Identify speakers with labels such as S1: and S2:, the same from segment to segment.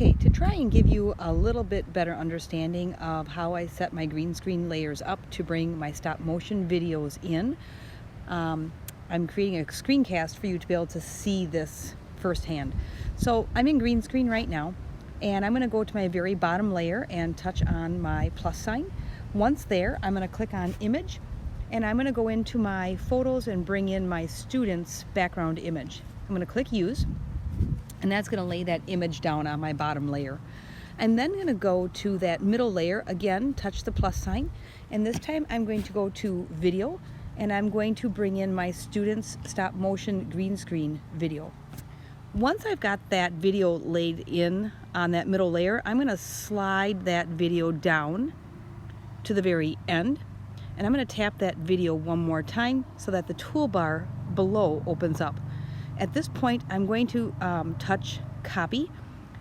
S1: Okay, to try and give you a little bit better understanding of how I set my green screen layers up to bring my stop motion videos in, I'm creating a screencast for you to be able to see this firsthand. So I'm in green screen right now, and I'm going to go to my very bottom layer and touch on my plus sign. Once there, I'm going to click on image, and I'm going to go into my photos and bring in my student's background image. I'm going to click use. And that's going to lay that image down on my bottom layer. I'm then going to go to that middle layer, again, touch the plus sign, and this time I'm going to go to video, and I'm going to bring in my student's stop motion green screen video. Once I've got that video laid in on that middle layer, I'm going to slide that video down to the very end, and I'm going to tap that video one more time so that the toolbar below opens up. At this point, I'm going to touch copy,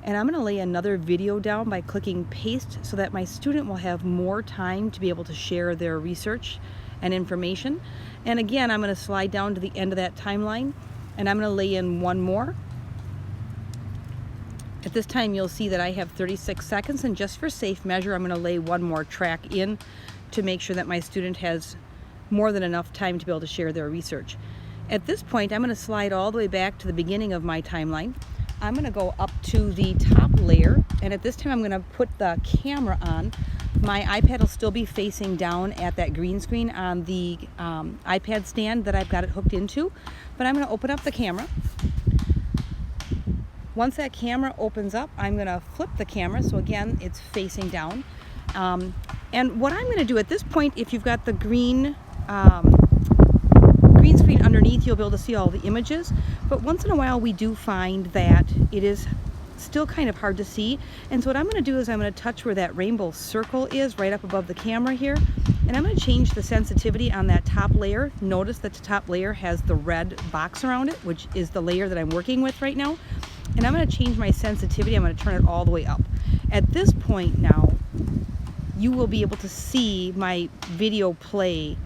S1: and I'm going to lay another video down by clicking paste so that my student will have more time to be able to share their research and information. And again, I'm going to slide down to the end of that timeline, and I'm going to lay in one more. At this time, you'll see that I have 36 seconds, and just for safe measure, I'm going to lay one more track in to make sure that my student has more than enough time to be able to share their research. At this point, I'm going to slide all the way back to the beginning of my timeline. I'm going to go up to the top layer, and at this time I'm going to put the camera on. My iPad will still be facing down at that green screen on the iPad stand that I've got it hooked into, but I'm going to open up the camera. Once that camera opens up, I'm going to flip the camera, so again, it's facing down. And what I'm going to do at this point, if you've got the green screen underneath, you'll be able to see all the images, but once in a while we do find that it is still kind of hard to see, and so what I'm going to do is I'm going to touch where that rainbow circle is right up above the camera here, and I'm going to change the sensitivity on that top layer. Notice that the top layer has the red box around it, which is the layer that I'm working with right now, and I'm going to change my sensitivity. I'm going to turn it all the way up. At this point now, you will be able to see my video play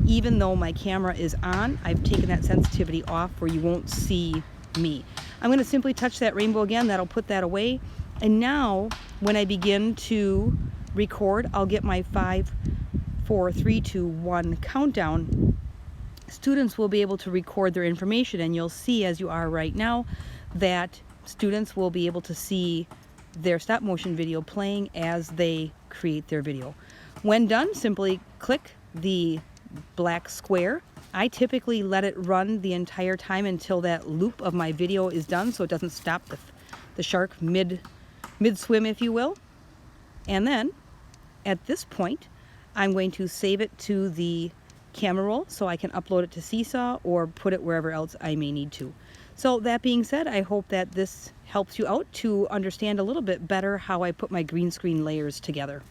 S1: even though my camera is on. I've taken that sensitivity off where you won't see me. I'm going to simply touch that rainbow again. That'll put that away. And now when I begin to record, I'll get my 5, 4, 3, 2, 1 countdown. Students will be able to record their information, and you'll see, as you are right now, that students will be able to see their stop motion video playing as they create their video. When done, simply click the black square. I typically let it run the entire time until that loop of my video is done, so it doesn't stop the shark mid swim, if you will. And then at this point, I'm going to save it to the camera roll so I can upload it to Seesaw or put it wherever else I may need to. So that being said, I hope that this helps you out to understand a little bit better how I put my green screen layers together.